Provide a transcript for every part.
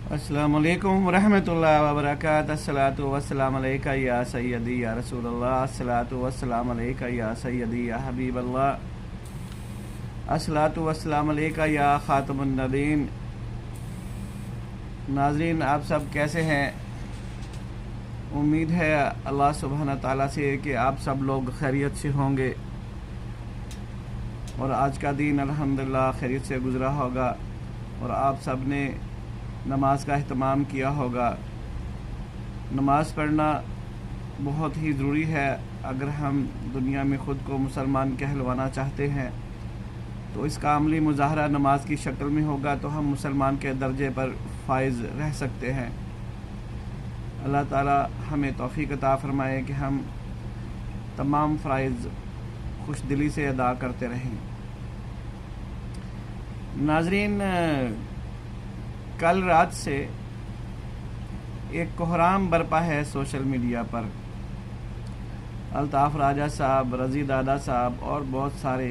अस्सलामु अलैकुम वरहमतुल्लाहि वबरकातुहू। अस्सलातु वस्सलामु अलैका या सय्यदी या रसूलल्लाह। अस्सलातु वस्सलामु अलैका या सय्यदी या हबीबल्लाह। अस्सलातु वस्सलामु अलैका या खातमुन नबीन। नाज़रीन, आप सब कैसे हैं? उम्मीद है अल्लाह सुब्हानहू तआला से कि आप सब लोग खैरियत से होंगे और आज का दिन अल्हम्दुलिल्लाह खैरियत से गुज़रा होगा और आप सब ने नमाज का अहतमाम किया होगा। नमाज पढ़ना बहुत ही ज़रूरी है। अगर हम दुनिया में ख़ुद को मुसलमान कहलवाना चाहते हैं तो इसका अमली मुज़ाहरा नमाज की शक्ल में होगा तो हम मुसलमान के दर्जे पर फाइज़ रह सकते हैं। अल्लाह ताला हमें तौफ़ीक़ अता फ़रमाए कि हम तमाम फ़राइज़ खुश दिली से अदा करते रहें। नाज़रीन, कल रात से एक कोहराम बरपा है सोशल मीडिया पर। अल्ताफ़ राजा साहब, रज़ी दादा साहब और बहुत सारे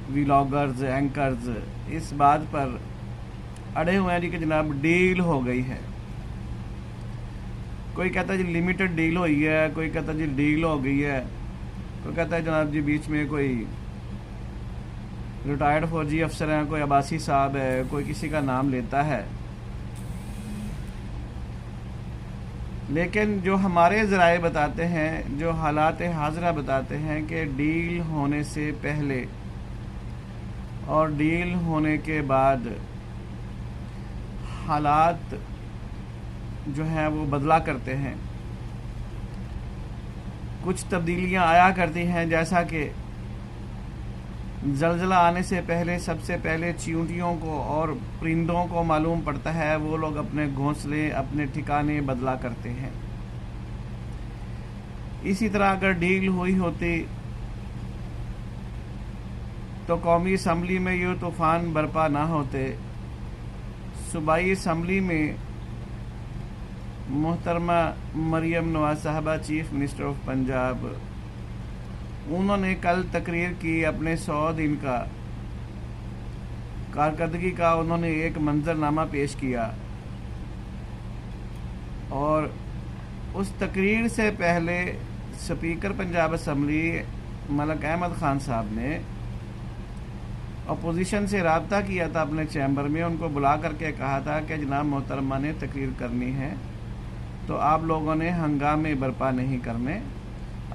व्लॉगर्स, एंकर्स इस बात पर अड़े हुए हैं जी कि जनाब डील हो गई है। कोई कहता है जी लिमिटेड डील हुई है, कोई कहता है जी डील हो गई है, कोई कहता है जनाब जी बीच में कोई रिटायर्ड फौजी अफसर हैं, कोई अब्बासी साहब है, कोई किसी का नाम लेता है। लेकिन जो हमारे ज़राए बताते हैं, जो हालात हाज़िरा बताते हैं कि डील होने से पहले और डील होने के बाद हालात जो हैं वो बदला करते हैं। कुछ तब्दीलियां आया करती हैं, जैसा कि ज़लज़ला आने से पहले सबसे पहले चींटियों को और परिंदों को मालूम पड़ता है, वो लोग अपने घोंसले, अपने ठिकाने बदला करते हैं। इसी तरह अगर डील हुई होती तो कौमी असम्बली में ये तूफ़ान बरपा ना होते। सूबाई असम्बली में मोहतरमा मरियम नवाज साहबा, चीफ मिनिस्टर ऑफ पंजाब, उन्होंने कल तकरीर की। अपने 100 दिन का कारकर्दगी का उन्होंने एक मंजरनामा पेश किया और उस तकरीर से पहले स्पीकर पंजाब असम्बली मलक अहमद ख़ान साहब ने अपोजिशन से रब्ता किया था अपने चैम्बर में। उनको बुला करके कहा था कि जनाब मोहतरमा ने तकरीर करनी है तो आप लोगों ने हंगामे बर्पा नहीं करने,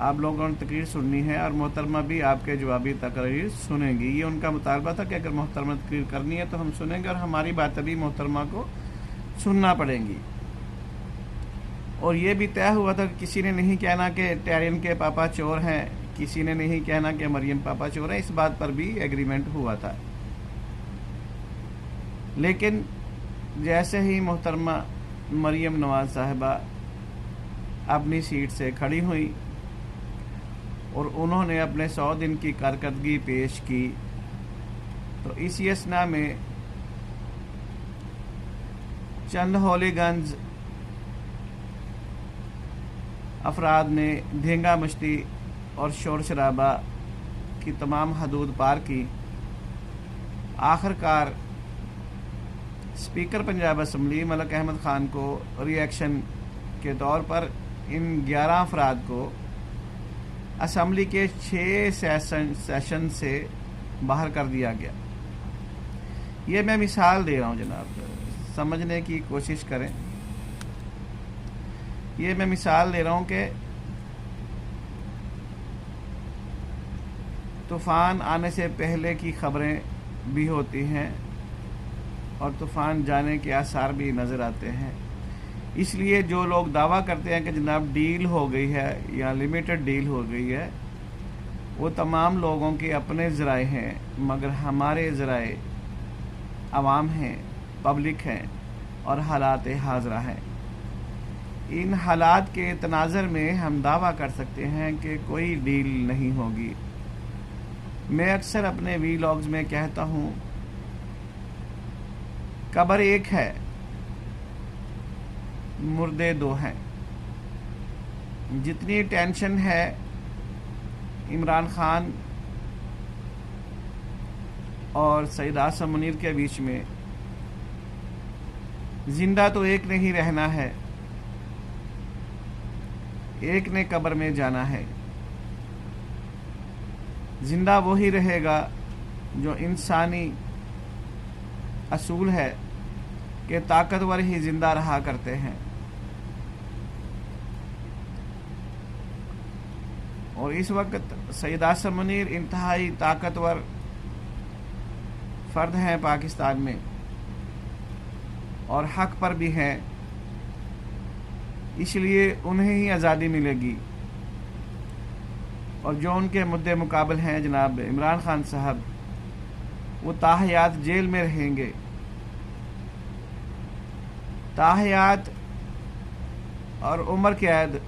आप लोगों ने तकरीर सुननी है और मोहतरमा भी आपके जवाबी तकरीर सुनेंगी। ये उनका मुतालबा था कि अगर मोहतरमा तकरीर करनी है तो हम सुनेंगे और हमारी बातें भी मोहतरमा को सुनना पड़ेंगी। और ये भी तय हुआ था कि किसी ने नहीं कहना कि टैरियन के पापा चोर हैं, किसी ने नहीं कहना कि मरियम पापा चोर हैं। इस बात पर भी एग्रीमेंट हुआ था। लेकिन जैसे ही मोहतरमा मरियम नवाज साहिबा अपनी सीट से खड़ी हुई और उन्होंने अपने 100 दिन की कारकर्दगी पेश की तो इसी असना में चंद हॉलीगंज अफराद ने धेंगा मस्ती और शोर शराबा की तमाम हदूद पार की। आखिरकार स्पीकर पंजाब असम्बली मलक अहमद ख़ान को रिएक्शन के तौर पर इन 11 अफराद को असम्बली के 6 सेशन से बाहर कर दिया गया। ये मैं मिसाल दे रहा हूँ जनाब, समझने की कोशिश करें। ये मैं मिसाल दे रहा हूँ कि तूफ़ान आने से पहले की ख़बरें भी होती हैं और तूफ़ान जाने के आसार भी नज़र आते हैं। इसलिए जो लोग दावा करते हैं कि जनाब डील हो गई है या लिमिटेड डील हो गई है, वो तमाम लोगों के अपने ज़राए हैं, मगर हमारे ज़राए आवाम हैं, पब्लिक हैं और हालात हाज़िरा हैं। इन हालात के तनाज़र में हम दावा कर सकते हैं कि कोई डील नहीं होगी। मैं अक्सर अपने वीलॉग्स में कहता हूँ, कब्र एक है, मुर्दे 2 हैं। जितनी टेंशन है इमरान खान और सईद आसम मुनीर के बीच में, जिंदा तो एक ने ही रहना है, एक ने कब्र में जाना है। जिंदा वही रहेगा जो इंसानी असूल है कि ताकतवर ही जिंदा रहा करते हैं, और इस वक्त सैयद आसिम मुनीर इंतहाई ताकतवर फ़र्द हैं पाकिस्तान में, और हक पर भी हैं, इसलिए उन्हें ही आज़ादी मिलेगी। और जो उनके मुद्दे मुकाबल हैं जनाब इमरान खान साहब, वो ताहयात जेल में रहेंगे। ताहयात और उम्र कैद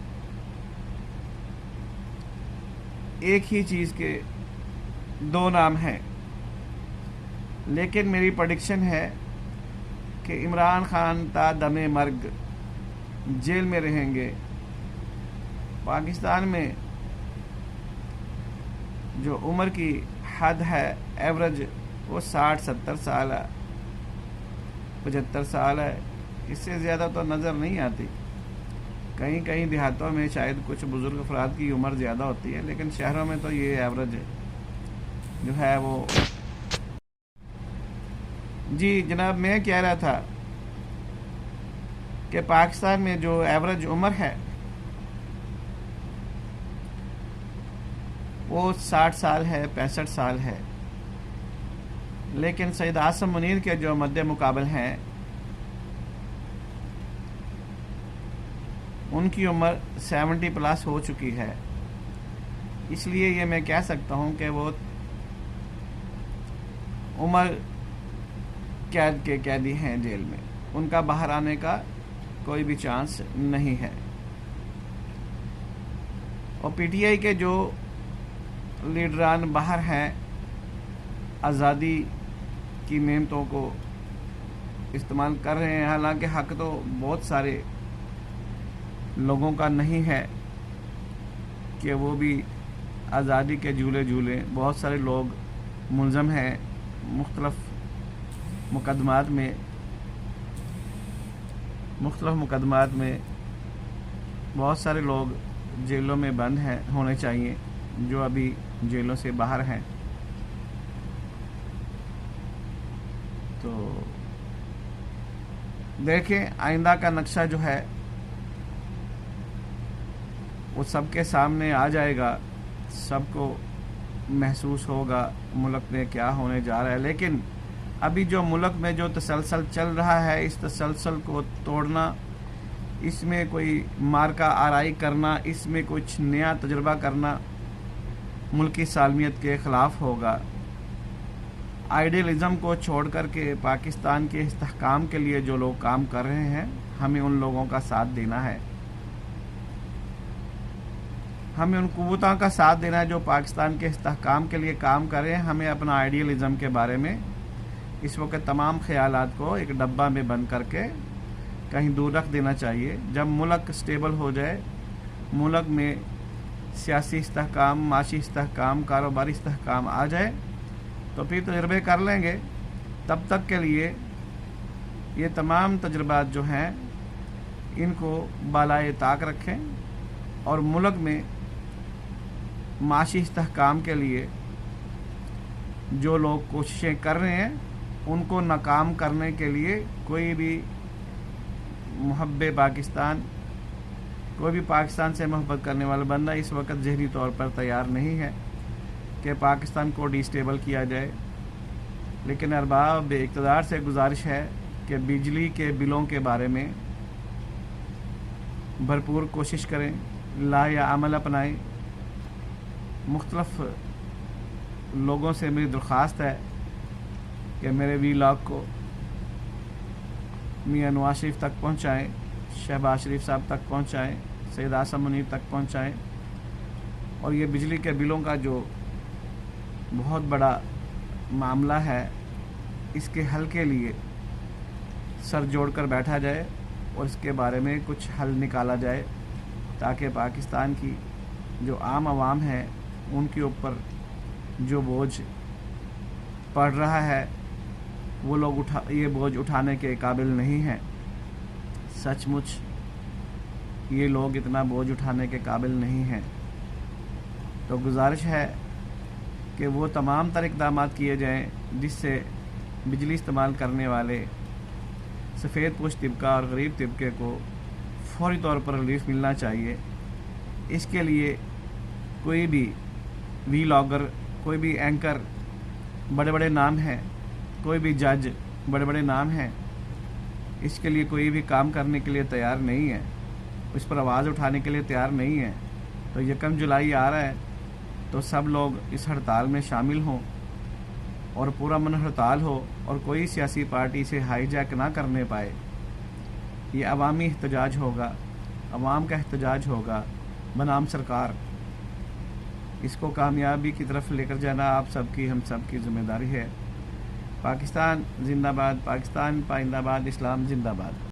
एक ही चीज़ के दो नाम हैं, लेकिन मेरी प्रेडिक्शन है कि इमरान खान ता दमे मर्ग जेल में रहेंगे। पाकिस्तान में जो उम्र की हद है एवरेज वो 60-70 साल है, 75 साल है, इससे ज़्यादा तो नज़र नहीं आती। कहीं कहीं देहातों में शायद कुछ बुज़ुर्ग अफराद की उम्र ज़्यादा होती है, लेकिन शहरों में तो ये एवरेज जो है वो। जी जनाब, मैं कह रहा था कि पाकिस्तान में जो एवरेज उम्र है वो 60 साल है, 65 साल है, लेकिन सैयद आसिम मुनीर के जो मद्दे मुकाबल हैं उनकी उम्र 70 प्लस हो चुकी है। इसलिए ये मैं कह सकता हूँ कि वो उम्र कैद के कैदी हैं जेल में, उनका बाहर आने का कोई भी चांस नहीं है। और पीटीआई के जो लीडरान बाहर हैं आज़ादी की नेमतों को इस्तेमाल कर रहे हैं, हालांकि हक तो बहुत सारे लोगों का नहीं है कि वो भी आज़ादी के झूले झूले। बहुत सारे लोग मुलज़म हैं मुख्तलिफ़ मुकदमात में, बहुत सारे लोग जेलों में बंद हैं, होने चाहिए, जो अभी जेलों से बाहर हैं। तो देखें आइंदा का नक्शा जो है वो सबके सामने आ जाएगा, सबको महसूस होगा मुल्क में क्या होने जा रहा है। लेकिन अभी जो मुल्क में जो तसलसल चल रहा है, इस तसलसल को तोड़ना, इसमें कोई मार्का आराई करना, इसमें कुछ नया तजुर्बा करना मुल्क की सालमियत के ख़िलाफ़ होगा। आइडियलिज़म को छोड़ कर के पाकिस्तान के इस्तेहकाम के लिए जो लोग काम कर रहे हैं, हमें उन लोगों का साथ देना है, हमें उन कुव्वतों का साथ देना है जो पाकिस्तान के इस्तेहकाम के लिए काम कर रहे हैं। हमें अपना आइडियलिज़म के बारे में इस वक्त तमाम ख्यालात को एक डब्बा में बंद करके कहीं दूर रख देना चाहिए। जब मुल्क स्टेबल हो जाए, मुल्क में सियासी इस्तेहकाम, माशी इस्तेहकाम, कारोबारी इस्तेहकाम आ जाए, तो फिर तजर्बे कर लेंगे। तब तक के लिए ये तमाम तजर्बात जो हैं इनको बालाए ताक रखें और मुल्क में माशी इस्तेहकाम के लिए जो लोग कोशिशें कर रहे हैं उनको नाकाम करने के लिए कोई भी मुहब्बे पाकिस्तान, कोई भी पाकिस्तान से मोहब्बत करने वाला बंदा इस वक्त ज़हनी तौर पर तैयार नहीं है कि पाकिस्तान को डिस्टेबल किया जाए। लेकिन अरबाब इक़्तिदार से गुजारिश है कि बिजली के बिलों के बारे में भरपूर कोशिश करें, ला या अमल अपनाएं। मुख्तलिफ़ लोगों से मेरी दरख्वास्त है कि मेरे वीलॉग को मियां नवाज शरीफ तक पहुँचाएँ, शहबाज शरीफ साहब तक पहुँचाएँ, सैयद आसिम मुनीर तक पहुँचाएँ। और ये बिजली के बिलों का जो बहुत बड़ा मामला है, इसके हल के लिए सर जोड़कर बैठा जाए और इसके बारे में कुछ हल निकाला जाए, ताकि पाकिस्तान की जो आम आवाम है उनके ऊपर जो बोझ पड़ रहा है वो लोग ये बोझ उठाने के काबिल नहीं हैं। सच मुच ये लोग इतना बोझ उठाने के काबिल नहीं हैं। तो गुजारिश है कि वो तमाम तर इक़दाम किए जाएं जिससे बिजली इस्तेमाल करने वाले सफ़ेद पोश तबका और गरीब तबके को फौरी तौर पर रिलीफ मिलना चाहिए। इसके लिए कोई भी व्लॉगर, कोई भी एंकर, बड़े बड़े नाम हैं, कोई भी जज, बड़े बड़े नाम हैं, इसके लिए कोई भी काम करने के लिए तैयार नहीं है, इस पर आवाज़ उठाने के लिए तैयार नहीं है। तो 1 जुलाई आ रहा है, तो सब लोग इस हड़ताल में शामिल हों और पूरा मन हड़ताल हो और कोई सियासी पार्टी इसे हाईजैक ना करने पाए। ये अवामी एहतजाज होगा, अवाम का एहतजाज होगा बनाम सरकार। इसको कामयाबी की तरफ लेकर जाना आप सबकी, हम सब की ज़िम्मेदारी है। पाकिस्तान जिंदाबाद, पाकिस्तान पाइंदाबाद, इस्लाम जिंदाबाद।